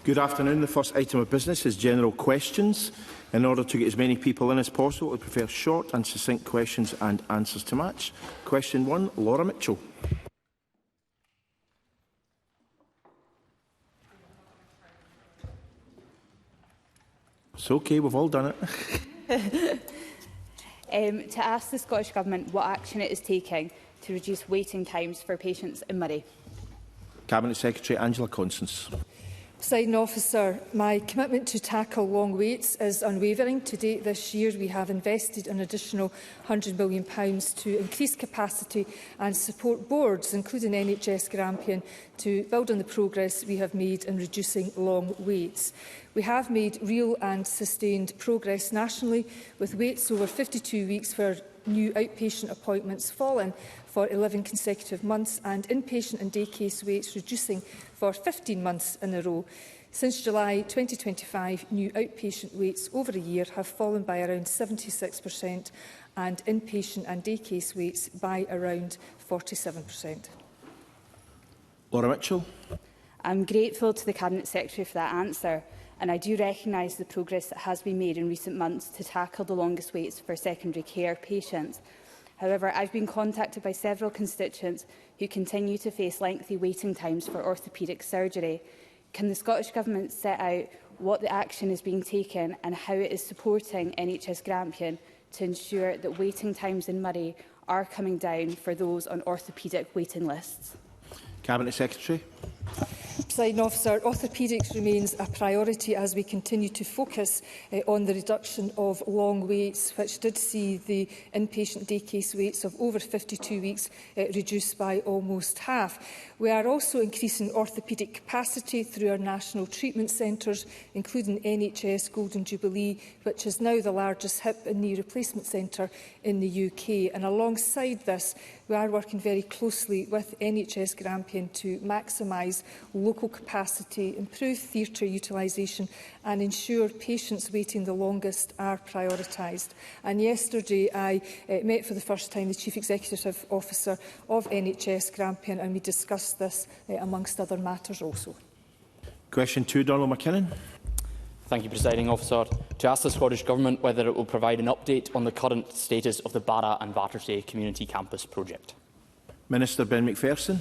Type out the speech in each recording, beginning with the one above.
Good afternoon. The first item of business is general questions. In order to get as many people in as possible, I prefer short and succinct questions and answers to match. Question 1, Laura Mitchell. It's okay, we've all done it. To ask the Scottish Government what action it is taking to reduce waiting times for patients in Murray. Cabinet Secretary Angela Constance. Presiding Officer, my commitment to tackle long waits is unwavering. To date this year, we have invested an additional £100 million to increase capacity and support boards, including NHS Grampian, to build on the progress we have made in reducing long waits. We have made real and sustained progress nationally, with waits over 52 weeks for new outpatient appointments falling for 11 consecutive months and inpatient and day case waits reducing for 15 months in a row. Since July 2025, new outpatient waits over a year have fallen by around 76% and inpatient and day case waits by around 47%. Laura Mitchell. I'm grateful to the Cabinet Secretary for that answer, and I do recognise the progress that has been made in recent months to tackle the longest waits for secondary care patients. However, I've been contacted by several constituents who continue to face lengthy waiting times for orthopaedic surgery. Can the Scottish Government set out what the action is being taken and how it is supporting NHS Grampian to ensure that waiting times in Murray are coming down for those on orthopaedic waiting lists? Cabinet Secretary. Presiding Officer, orthopaedics remains a priority as we continue to focus on the reduction of long waits, which did see the inpatient day case waits of over 52 weeks reduced by almost half. We are also increasing orthopaedic capacity through our national treatment centres, including NHS Golden Jubilee, which is now the largest hip and knee replacement centre in the UK. And alongside this, we are working very closely with NHS Grampian to maximise local capacity, improve theatre utilisation and ensure patients waiting the longest are prioritised. And yesterday I met for the first time the Chief Executive Officer of NHS Grampian and we discussed this amongst other matters also. Question 2, Donald McKinnon. Thank you, Presiding Officer. To ask the Scottish Government whether it will provide an update on the current status of the Barra and Battersea Community Campus project. Minister Ben McPherson.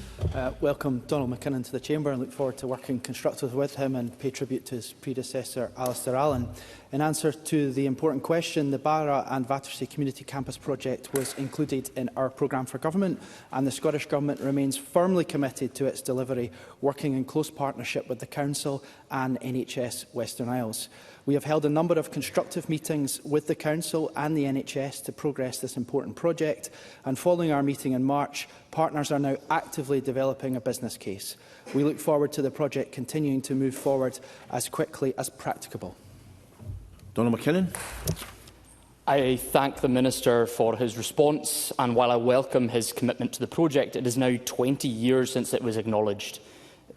Welcome Donald McKinnon to the Chamber and look forward to working constructively with him and pay tribute to his predecessor Alistair Allen. In answer to the important question, the Barra and Battersea Community Campus project was included in our programme for government and the Scottish Government remains firmly committed to its delivery, working in close partnership with the Council and NHS Western Isles. We have held a number of constructive meetings with the Council and the NHS to progress this important project, and following our meeting in March, partners are now actively developing a business case. We look forward to the project continuing to move forward as quickly as practicable. Donald McKinnon. I thank the Minister for his response, and while I welcome his commitment to the project, it is now 20 years since it was acknowledged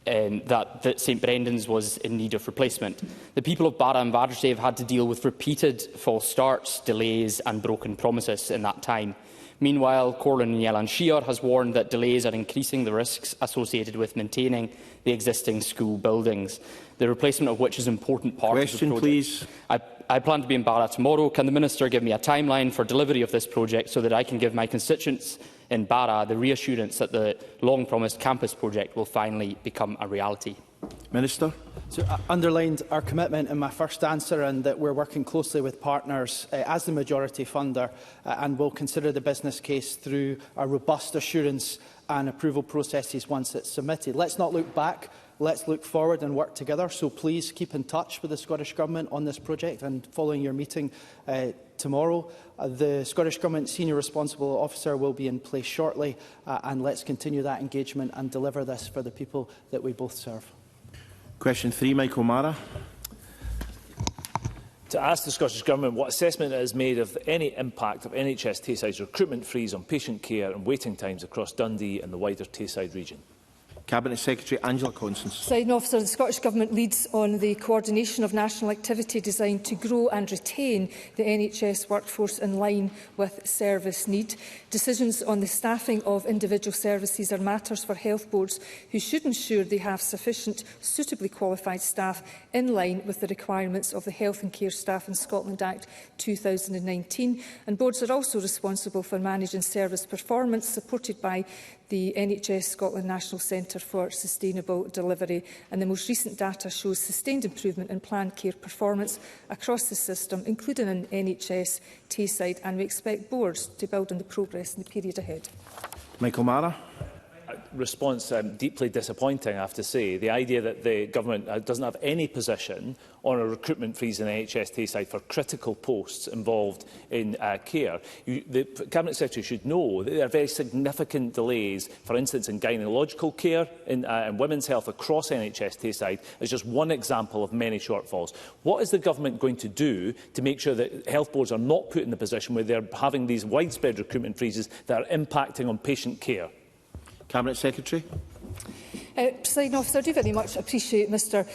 that St Brendan's was in need of replacement. The people of Barra and Battersea have had to deal with repeated false starts, delays and broken promises in that time. Meanwhile, Corlin and Yelan Shear has warned that delays are increasing the risks associated with maintaining the existing school buildings, the replacement of which is an important part of the project. Please. I plan to be in Barra tomorrow. Can the Minister give me a timeline for delivery of this project so that I can give my constituents in Barra the reassurance that the long-promised campus project will finally become a reality? Minister. So I underlined our commitment in my first answer and that we're working closely with partners as the majority funder and will consider the business case through a robust assurance and approval processes once it's submitted. Let's not look back. Let's look forward and work together. So please keep in touch with the Scottish Government on this project, and following your meeting tomorrow, the Scottish Government Senior Responsible Officer will be in place shortly, and let's continue that engagement and deliver this for the people that we both serve. Question 3, Michael Mara. To ask the Scottish Government what assessment it has made of any impact of NHS Tayside's recruitment freeze on patient care and waiting times across Dundee and the wider Tayside region. Cabinet Secretary Angela Constance. Presiding Officer, the Scottish Government leads on the coordination of national activity designed to grow and retain the NHS workforce in line with service need. Decisions on the staffing of individual services are matters for health boards who should ensure they have sufficient suitably qualified staff in line with the requirements of the Health and Care Staff in Scotland Act 2019. And boards are also responsible for managing service performance, supported by the NHS Scotland National Centre for Sustainable Delivery, and the most recent data shows sustained improvement in planned care performance across the system, including in NHS Tayside, and we expect boards to build on the progress in the period ahead. Michael Mara. Response deeply disappointing, I have to say. The idea that the government doesn't have any position on a recruitment freeze in NHS Tayside for critical posts involved in care. The Cabinet Secretary should know that there are very significant delays, for instance, in gynaecological care and women's health across NHS Tayside as just one example of many shortfalls. What is the government going to do to make sure that health boards are not put in the position where they're having these widespread recruitment freezes that are impacting on patient care? Cabinet Secretary. Presiding Officer, I do very much appreciate Mr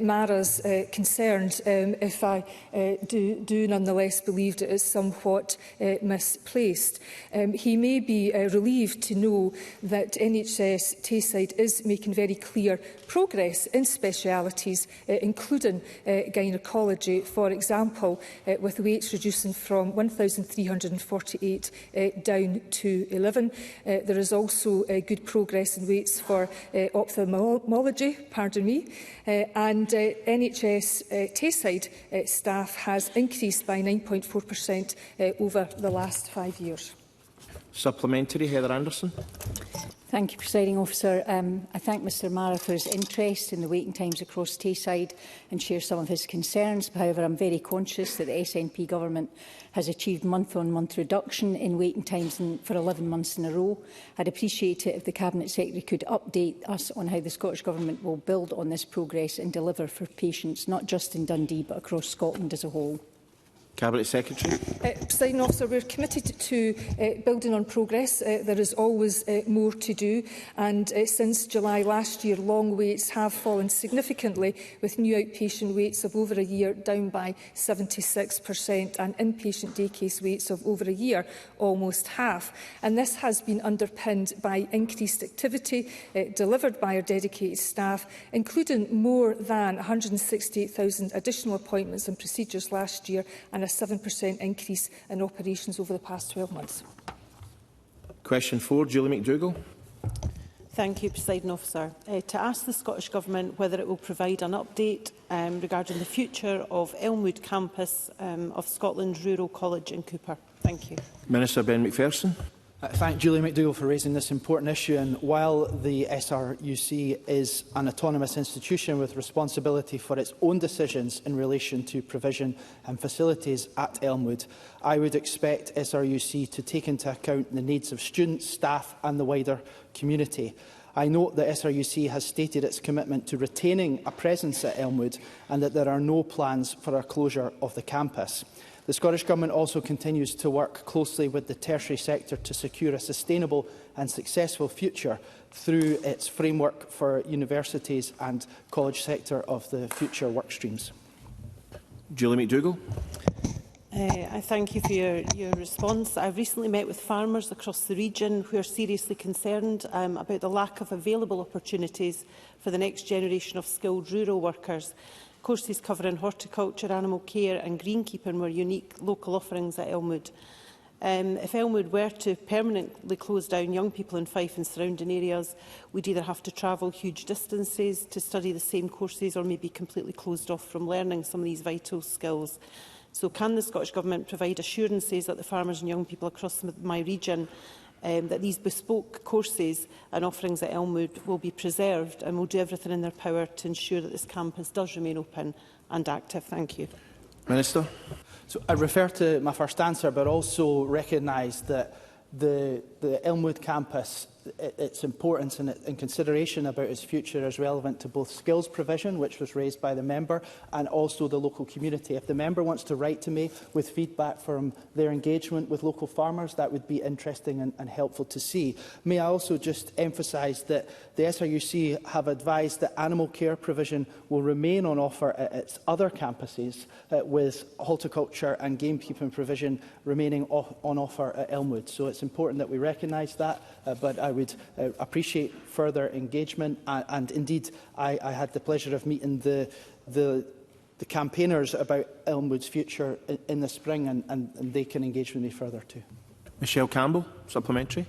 Mara's concerns, if I do nonetheless believe it is somewhat misplaced. He may be relieved to know that NHS Tayside is making very clear progress in specialities, including gynaecology, for example, with weights reducing from 1,348 down to 11. There is also good progress in weights for ophthalmology, and NHS Tayside staff has increased by 9.4% over the last 5 years. Supplementary, Heather Anderson. Thank you, Presiding Officer. I thank Mr Mara for his interest in the waiting times across Tayside and share some of his concerns. However, I'm very conscious that the SNP government has achieved month-on-month reduction in waiting times for 11 months in a row. I'd appreciate it if the Cabinet Secretary could update us on how the Scottish Government will build on this progress and deliver for patients, not just in Dundee, but across Scotland as a whole. Cabinet Secretary. Presiding Officer, we're committed to building on progress. There is always more to do, and since July last year, long waits have fallen significantly, with new outpatient waits of over a year down by 76% and inpatient day case waits of over a year almost half. And this has been underpinned by increased activity delivered by our dedicated staff, including more than 168,000 additional appointments and procedures last year, and a 7% increase in operations over the past 12 months. Question 4, Julie McDougall. Thank you, Presiding Officer. To ask the Scottish Government whether it will provide an update regarding the future of Elmwood campus of Scotland's Rural College in Cooper. Thank you. Minister Ben McPherson. Thank Julie McDougall for raising this important issue. And while the SRUC is an autonomous institution with responsibility for its own decisions in relation to provision and facilities at Elmwood, I would expect SRUC to take into account the needs of students, staff and the wider community. I note that SRUC has stated its commitment to retaining a presence at Elmwood and that there are no plans for a closure of the campus. The Scottish Government also continues to work closely with the tertiary sector to secure a sustainable and successful future through its framework for universities and college sector of the future work streams. Julie McDougall. I thank you for your response. I've recently met with farmers across the region who are seriously concerned about the lack of available opportunities for the next generation of skilled rural workers. Courses covering horticulture, animal care and greenkeeping were unique local offerings at Elmwood. If Elmwood were to permanently close down, young people in Fife and surrounding areas would either have to travel huge distances to study the same courses or maybe completely closed off from learning some of these vital skills. So can the Scottish Government provide assurances that the farmers and young people across my region that these bespoke courses and offerings at Elmwood will be preserved and will do everything in their power to ensure that this campus does remain open and active? Thank you. Minister. So I refer to my first answer, but also recognise that the the Elmwood campus, its importance and consideration about its future is relevant to both skills provision, which was raised by the member, and also the local community. If the member wants to write to me with feedback from their engagement with local farmers, that would be interesting and helpful to see. May I also just emphasise that the SRUC have advised that animal care provision will remain on offer at its other campuses, with horticulture and gamekeeping provision remaining on offer at Elmwood. So it's important that we recognise that, but I would appreciate further engagement. And indeed, I had the pleasure of meeting the campaigners about Elmwood's future in the spring, and they can engage with me further too. Michelle Campbell, supplementary.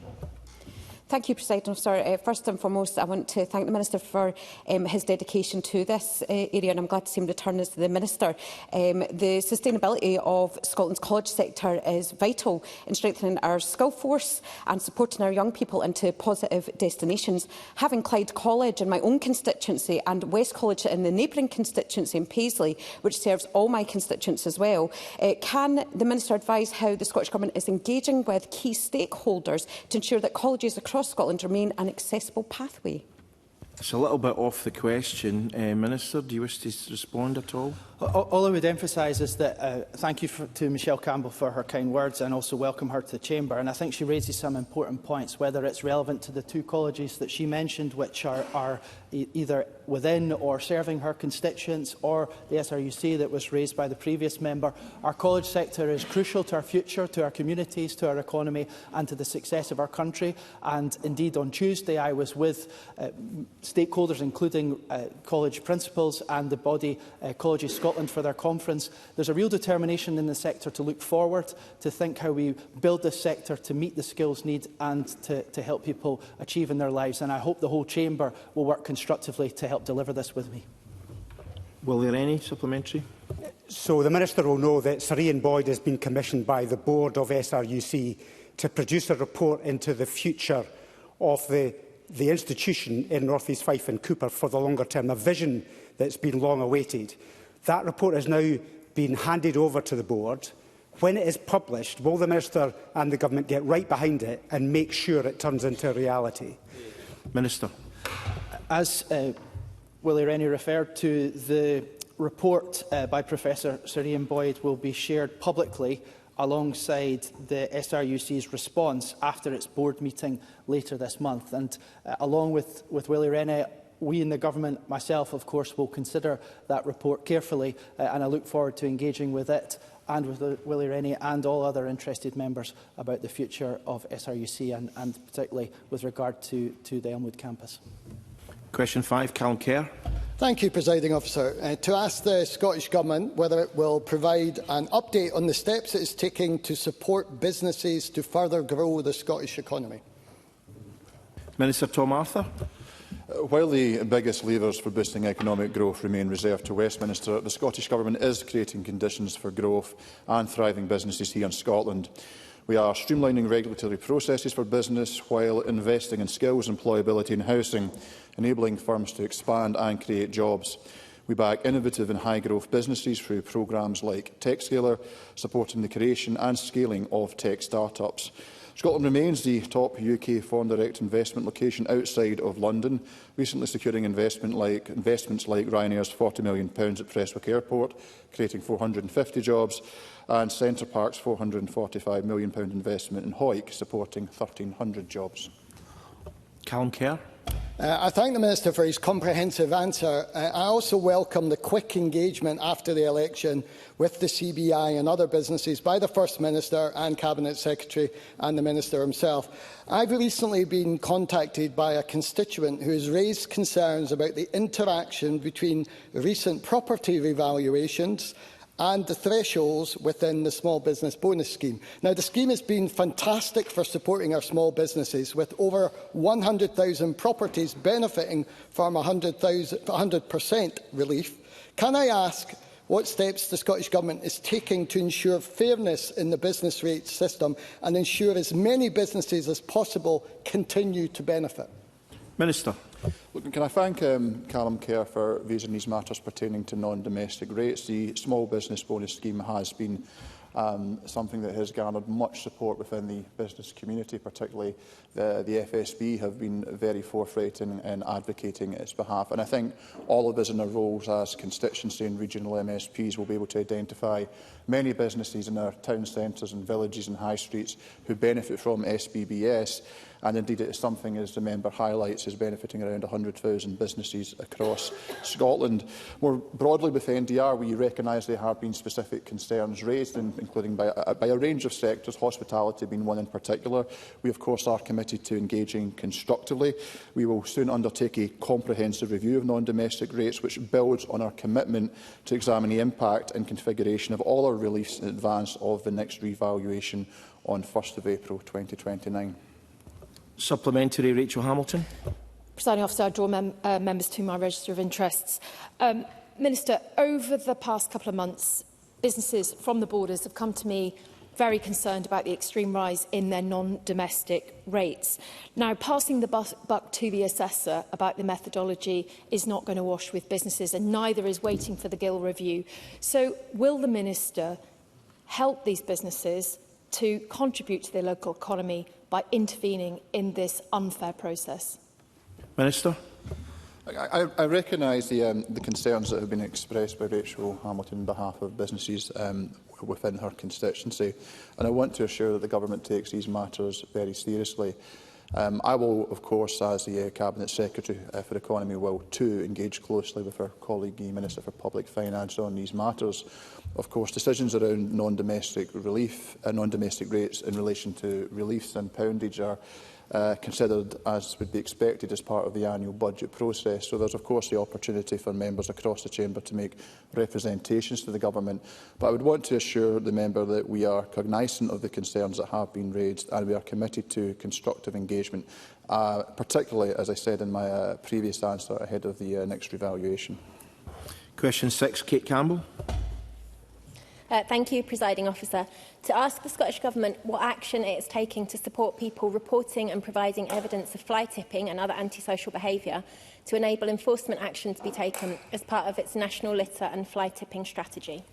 Thank you, President Officer. First and foremost, I want to thank the Minister for his dedication to this area, and I'm glad to see him return as the Minister. The sustainability of Scotland's college sector is vital in strengthening our skill force and supporting our young people into positive destinations. Having Clyde College in my own constituency and West College in the neighbouring constituency in Paisley, which serves all my constituents as well, can the Minister advise how the Scottish Government is engaging with key stakeholders to ensure that colleges across Scotland remain an accessible pathway? It's a little bit off the question. Minister, do you wish to respond at all? All I would emphasise is that thank you to Michelle Campbell for her kind words, and also welcome her to the Chamber. And I think she raises some important points, whether it's relevant to the two colleges that she mentioned, which are either within or serving her constituents, or the SRUC that was raised by the previous member. Our college sector is crucial to our future, to our communities, to our economy, and to the success of our country. And indeed, on Tuesday, I was with stakeholders, including college principals and the body Colleges Scotland, for their conference. There's a real determination in the sector to look forward, to think how we build this sector to meet the skills need and to help people achieve in their lives. And I hope the whole Chamber will work constructively to help deliver this with me. Will there any supplementary? So the Minister will know that Sir Ian Boyd has been commissioned by the board of SRUC to produce a report into the future of the institution in North East Fife and Cooper for the longer term, a vision that's been long awaited. That report has now been handed over to the board. When it is published, will the Minister and the Government get right behind it and make sure it turns into reality? Minister. As Willie Rennie referred to, the report by Professor Sir Ian Boyd will be shared publicly alongside the SRUC's response after its board meeting later this month. And along with Willie Rennie, we in the Government, myself of course, will consider that report carefully, and I look forward to engaging with it and with Willie Rennie and all other interested members about the future of SRUC and particularly with regard to the Elmwood campus. Question 5, Callum Kerr. Thank you, Presiding Officer. To ask the Scottish Government whether it will provide an update on the steps it is taking to support businesses to further grow the Scottish economy. Minister Tom Arthur. While the biggest levers for boosting economic growth remain reserved to Westminster, the Scottish Government is creating conditions for growth and thriving businesses here in Scotland. We are streamlining regulatory processes for business while investing in skills, employability and housing, enabling firms to expand and create jobs. We back innovative and high-growth businesses through programmes like TechScaler, supporting the creation and scaling of tech start-ups. Scotland remains the top UK foreign direct investment location outside of London, recently securing investments like Ryanair's £40 million at Prestwick Airport, creating 450 jobs, and Centre Park's £445 million investment in Hawick, supporting 1,300 jobs. Callum Kerr. I thank the Minister for his comprehensive answer. I also welcome the quick engagement after the election with the CBI and other businesses by the First Minister and Cabinet Secretary and the Minister himself. I've recently been contacted by a constituent who has raised concerns about the interaction between recent property revaluations and the thresholds within the Small Business Bonus Scheme. Now, the scheme has been fantastic for supporting our small businesses, with over 100,000 properties benefiting from 100% relief. Can I ask what steps the Scottish Government is taking to ensure fairness in the business rates system and ensure as many businesses as possible continue to benefit? Minister. Look, can I thank Callum Kerr for raising these matters pertaining to non-domestic rates. The Small Business Bonus Scheme has been something that has garnered much support within the business community, particularly the FSB have been very forthright in advocating its behalf. And I think all of us in our roles as constituency and regional MSPs will be able to identify many businesses in our town centres and villages and high streets who benefit from SBBS. And indeed, it is something, as the member highlights, is benefiting around 100,000 businesses across Scotland. More broadly with NDR, we recognise there have been specific concerns raised, including by a range of sectors, hospitality being one in particular. We, of course, are committed to engaging constructively. We will soon undertake a comprehensive review of non-domestic rates, which builds on our commitment to examine the impact and configuration of all our reliefs in advance of the next revaluation on 1st of April 2029. Supplementary, Rachel Hamilton. Presiding Officer, I draw members to my register of interests. Minister, over the past couple of months, businesses from the borders have come to me very concerned about the extreme rise in their non-domestic rates. Now, passing the buck to the assessor about the methodology is not going to wash with businesses, and neither is waiting for the Gill review. So, will the Minister help these businesses to contribute to their local economy by intervening in this unfair process? Minister. I recognise the concerns that have been expressed by Rachel Hamilton on behalf of businesses within her constituency, and I want to assure that the Government takes these matters very seriously. I will, of course, as the Cabinet Secretary for Economy, will too engage closely with our colleague Minister for Public Finance on these matters. Of course, decisions around non-domestic rates in relation to reliefs and poundage are considered, as would be expected, as part of the annual budget process. So there's, of course, the opportunity for members across the chamber to make representations to the Government. But I would want to assure the member that we are cognisant of the concerns that have been raised, and we are committed to constructive engagement, particularly, as I said in my previous answer, ahead of the next revaluation. Question 6, Kate Campbell. Thank you, Presiding Officer. To ask the Scottish Government what action it is taking to support people reporting and providing evidence of fly tipping and other antisocial behaviour to enable enforcement action to be taken as part of its national litter and fly tipping strategy.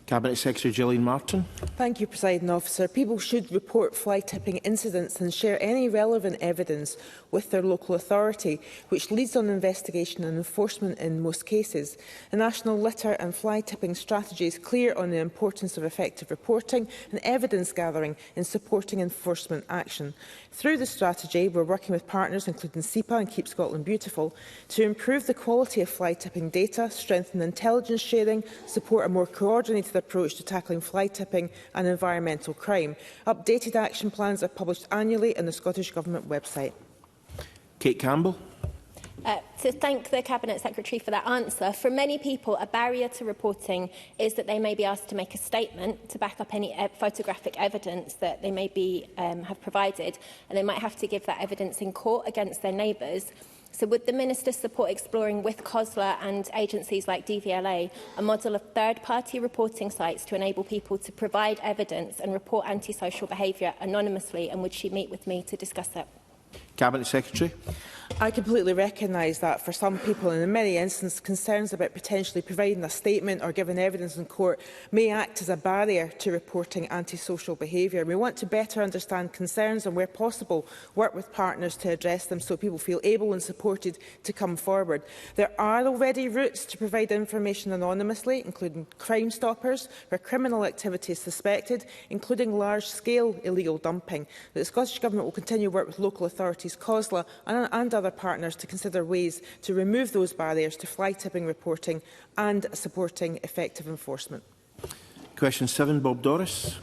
Cabinet Secretary Gillian Martin. Thank you, Presiding Officer. People should report fly tipping incidents and share any relevant evidence with their local authority, which leads on investigation and enforcement in most cases. The National Litter and Fly Tipping Strategy is clear on the importance of effective reporting and evidence gathering in supporting enforcement action. Through the strategy, we're working with partners, including SEPA and Keep Scotland Beautiful, to improve the quality of fly tipping data, strengthen intelligence sharing, support a more coordinated approach to tackling fly tipping and environmental crime. Updated action plans are published annually on the Scottish Government website. Kate Campbell. To thank the Cabinet Secretary for that answer. For many people, a barrier to reporting is that they may be asked to make a statement to back up any photographic evidence that they may be, have provided, and they might have to give that evidence in court against their neighbours. So would the Minister support exploring with COSLA and agencies like DVLA a model of third-party reporting sites to enable people to provide evidence and report antisocial behaviour anonymously, and would she meet with me to discuss it? Cabinet Secretary. I completely recognise that for some people, and in many instances, concerns about potentially providing a statement or giving evidence in court may act as a barrier to reporting antisocial behaviour. We want to better understand concerns and, where possible, work with partners to address them so people feel able and supported to come forward. There are already routes to provide information anonymously, including Crime Stoppers, where criminal activity is suspected, including large-scale illegal dumping. The Scottish Government will continue to work with local authorities, COSLA and other partners to consider ways to remove those barriers to fly tipping reporting and supporting effective enforcement. Question 7, Bob Doris.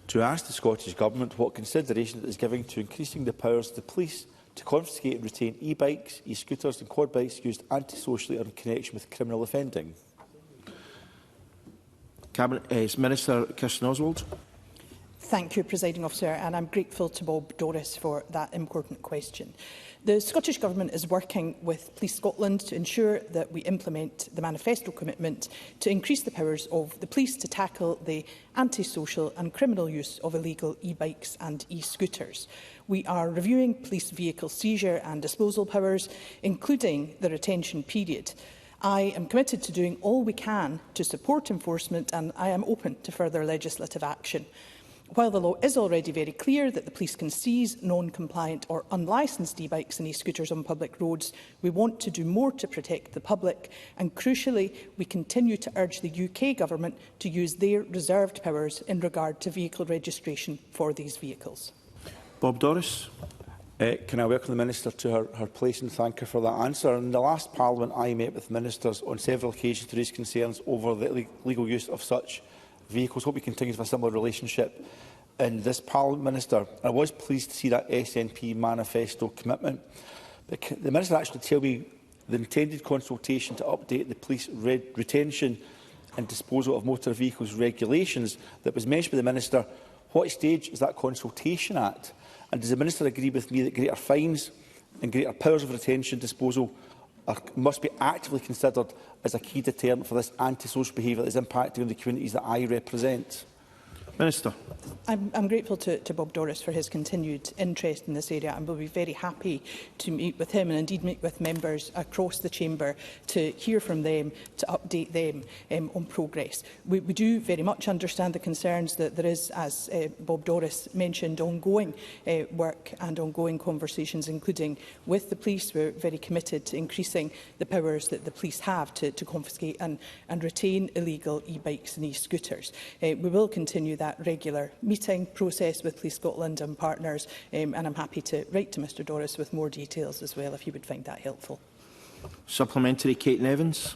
To ask the Scottish Government what consideration it is giving to increasing the powers of the police to confiscate and retain e-bikes, e-scooters and quad bikes used antisocially or in connection with criminal offending. Cabinet Minister Kirsten Oswald. Thank you, Presiding Officer, and I'm grateful to Bob Doris for that important question. The Scottish Government is working with Police Scotland to ensure that we implement the manifesto commitment to increase the powers of the police to tackle the antisocial and criminal use of illegal e-bikes and e-scooters. We are reviewing police vehicle seizure and disposal powers, including the retention period. I am committed to doing all we can to support enforcement, and I am open to further legislative action. While the law is already very clear that the police can seize non-compliant or unlicensed e-bikes and e-scooters on public roads, we want to do more to protect the public, and crucially, we continue to urge the UK Government to use their reserved powers in regard to vehicle registration for these vehicles. Bob Doris. Can I welcome the Minister to her place and thank her for that answer? In the last Parliament, I met with ministers on several occasions to raise concerns over the legal use of such vehicles. Hope we continue to have a similar relationship in this Parliament, Minister. I was pleased to see that SNP manifesto commitment. But can the Minister actually tell me the intended consultation to update the police retention and disposal of motor vehicles regulations that was mentioned by the Minister? What stage is that consultation at? And does the Minister agree with me that greater fines and greater powers of retention disposal must be actively considered as a key deterrent for this antisocial behaviour that is impacting on the communities that I represent? Minister. I'm grateful to Bob Doris for his continued interest in this area, and will be very happy to meet with him and indeed meet with members across the Chamber to hear from them, to update them on progress. We do very much understand the concerns that there is, as Bob Doris mentioned, ongoing work and ongoing conversations, including with the police. We're very committed to increasing the powers that the police have to confiscate and retain illegal e-bikes and e-scooters. We will continue that regular meeting process with Police Scotland and partners, and I'm happy to write to Mr Doris with more details as well, if he would find that helpful. Supplementary, Kate Nevins.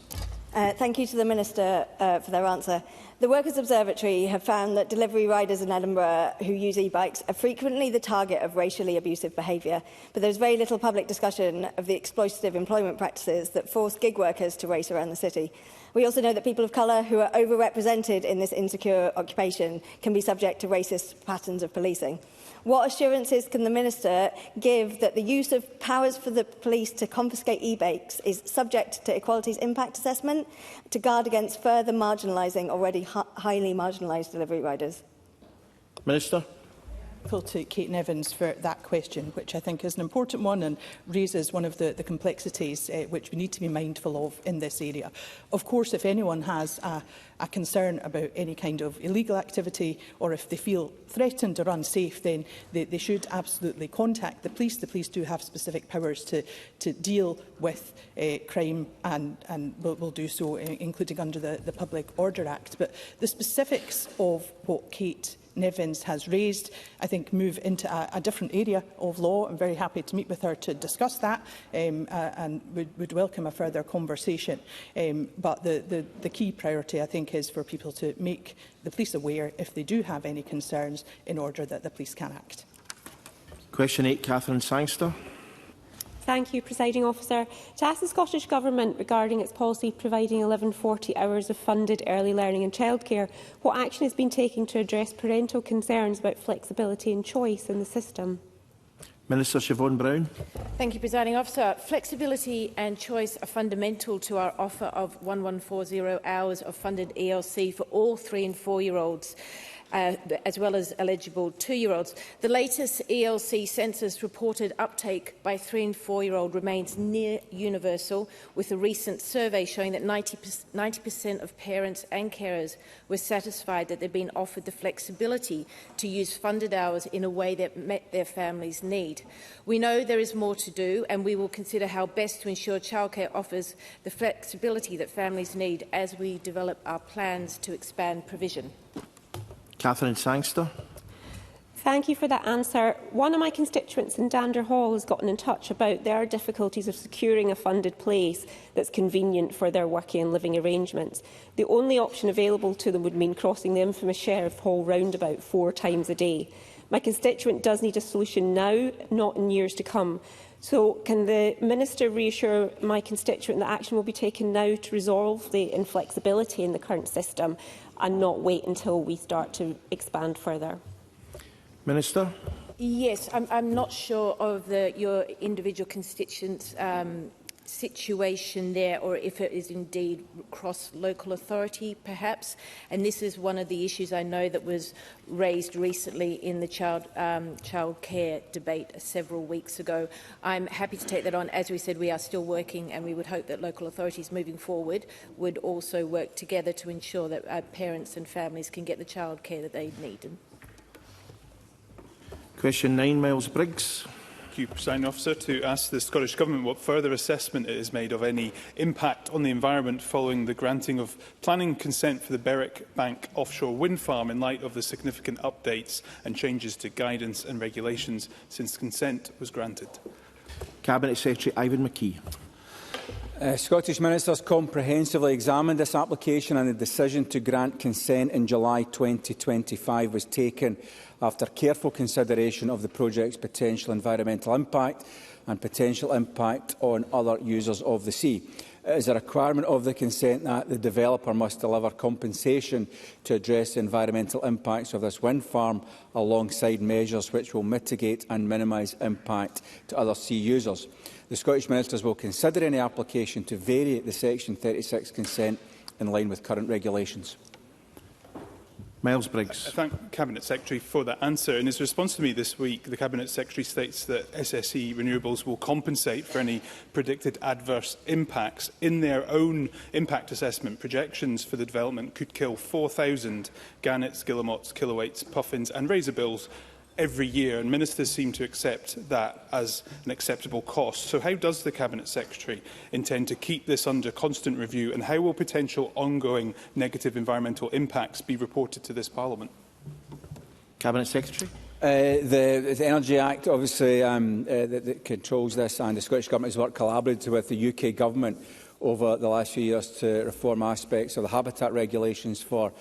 Thank you to the Minister for their answer. The Workers' Observatory have found that delivery riders in Edinburgh who use e-bikes are frequently the target of racially abusive behaviour, but there is very little public discussion of the exploitative employment practices that force gig workers to race around the city. We also know that people of colour who are overrepresented in this insecure occupation can be subject to racist patterns of policing. What assurances can the Minister give that the use of powers for the police to confiscate e-bikes is subject to Equality's impact assessment to guard against further marginalising already highly marginalised delivery riders? Minister. To Kate Nevins for that question, which I think is an important one and raises one of the complexities which we need to be mindful of in this area. Of course, if anyone has a concern about any kind of illegal activity, or if they feel threatened or unsafe, then they should absolutely contact the police. The police do have specific powers to deal with crime, and will do so, including under the Public Order Act. But the specifics of what Kate Nevins has raised, I think, move into a different area of law. I'm very happy to meet with her to discuss that, and would welcome a further conversation. But the key priority, I think, is for people to make the police aware if they do have any concerns, in order that the police can act. Question 8, Catherine Sangster. Thank you, Presiding Officer. To ask the Scottish Government regarding its policy providing 1140 hours of funded early learning and childcare, what action has been taken to address parental concerns about flexibility and choice in the system? Minister Siobhan Brown. Thank you, Presiding Officer. Flexibility and choice are fundamental to our offer of 1140 hours of funded ELC for all 3- and 4-year-olds. As well as eligible 2-year-olds. The latest ELC census reported uptake by 3- and 4-year-old remains near universal, with a recent survey showing that 90% of parents and carers were satisfied that they'd been offered the flexibility to use funded hours in a way that met their families' need. We know there is more to do, and we will consider how best to ensure childcare offers the flexibility that families need as we develop our plans to expand provision. Catherine Sangster. Thank you for that answer. One of my constituents in Dander Hall has gotten in touch about their difficulties of securing a funded place that's convenient for their working and living arrangements. The only option available to them would mean crossing the infamous Sheriff Hall roundabout 4 times a day. My constituent does need a solution now, not in years to come. So can the Minister reassure my constituent that action will be taken now to resolve the inflexibility in the current system and not wait until we start to expand further? Minister. Yes, I'm not sure of your individual constituents' situation there, or if it is indeed cross local authority perhaps. And this is one of the issues I know that was raised recently in the child care debate several weeks ago. I'm happy to take that on. As we said, we are still working, and we would hope that local authorities moving forward would also work together to ensure that parents and families can get the child care that they need. Question 9, Miles Briggs. Thank you, Presiding Officer. To ask the Scottish Government what further assessment it has made of any impact on the environment following the granting of planning consent for the Berwick Bank offshore wind farm in light of the significant updates and changes to guidance and regulations since consent was granted. Cabinet Secretary Ivan McKee. Scottish Ministers comprehensively examined this application, and the decision to grant consent in July 2025 was taken after careful consideration of the project's potential environmental impact and potential impact on other users of the sea. It is a requirement of the consent that the developer must deliver compensation to address the environmental impacts of this wind farm, alongside measures which will mitigate and minimise impact to other sea users. The Scottish Ministers will consider any application to vary the Section 36 consent in line with current regulations. Miles Briggs. I thank Cabinet Secretary for that answer. In his response to me this week, the Cabinet Secretary states that SSE Renewables will compensate for any predicted adverse impacts. In their own impact assessment, projections for the development could kill 4,000 gannets, guillemots, kilowatts, puffins and razorbills every year, and ministers seem to accept that as an acceptable cost. So how does the Cabinet Secretary intend to keep this under constant review, and how will potential ongoing negative environmental impacts be reported to this Parliament? Cabinet Secretary. The Energy Act, obviously, that controls this, and the Scottish Government has worked collaboratively with the UK Government over the last few years to reform aspects of the habitat regulations for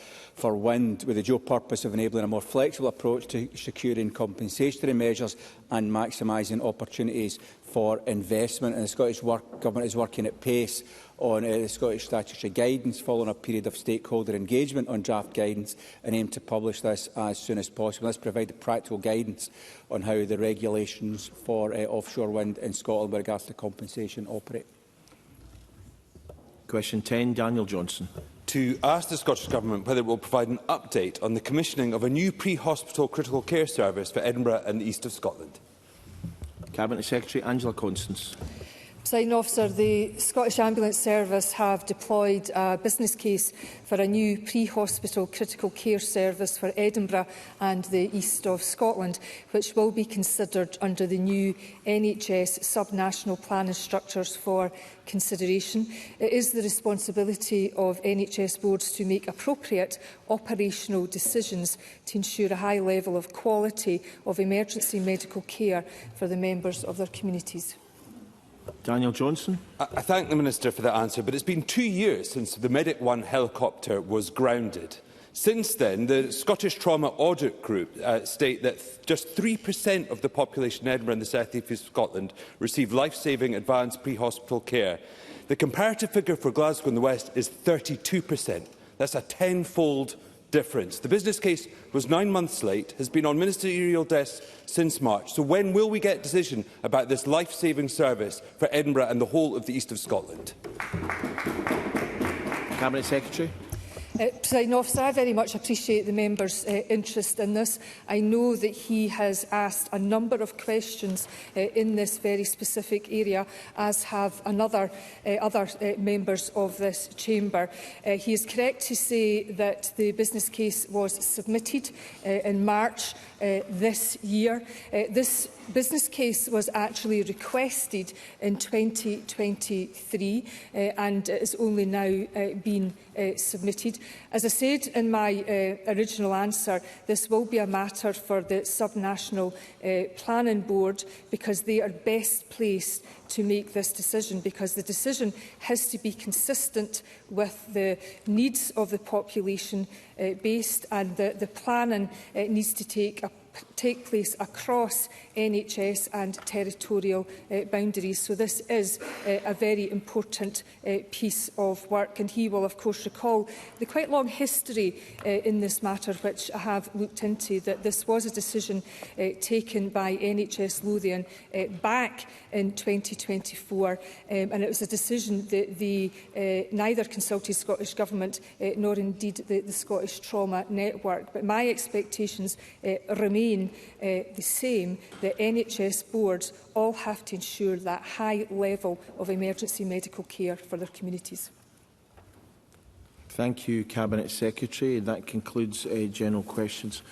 wind, with the dual purpose of enabling a more flexible approach to securing compensatory measures and maximising opportunities for investment. And the Scottish Government is working at pace on the Scottish statutory guidance, following a period of stakeholder engagement on draft guidance, and aim to publish this as soon as possible. This provided practical guidance on how the regulations for offshore wind in Scotland with regards to compensation operate. Question 10, Daniel Johnson. To ask the Scottish Government whether it will provide an update on the commissioning of a new pre-hospital critical care service for Edinburgh and the east of Scotland. Cabinet Secretary Angela Constance. Presiding Officer, the Scottish Ambulance Service have deployed a business case for a new pre-hospital critical care service for Edinburgh and the east of Scotland, which will be considered under the new NHS sub-national planning structures for consideration. It is the responsibility of NHS boards to make appropriate operational decisions to ensure a high level of quality of emergency medical care for the members of their communities. Daniel Johnson. I thank the Minister for that answer, but it's been 2 years since the Medic One helicopter was grounded. Since then, the Scottish Trauma Audit Group state that just 3% of the population in Edinburgh and the south east of Scotland receive life-saving advanced pre-hospital care. The comparative figure for Glasgow and the West is 32%. That's a tenfold difference. The business case was 9 months late, has been on ministerial desks since March. So when will we get a decision about this life-saving service for Edinburgh and the whole of the east of Scotland? Cabinet Secretary. Presiding Officer, I very much appreciate the member's interest in this. I know that he has asked a number of questions in this very specific area, as have other members of this chamber. He is correct to say that the business case was submitted in March this year. This business case was actually requested in 2023 and is only now been submitted. As I said in my original answer, this will be a matter for the Sub-National Planning Board, because they are best placed to make this decision, because the decision has to be consistent with the needs of the population based, and the planning needs to take take place across NHS and territorial boundaries. So this is a very important piece of work, and he will of course recall the quite long history in this matter, which I have looked into, that this was a decision taken by NHS Lothian back in 2024, and it was a decision that neither consulted Scottish Government nor indeed the Scottish Trauma Network. But my expectations remain the same, that NHS boards all have to ensure that high level of emergency medical care for their communities. Thank you, Cabinet Secretary. That concludes general questions.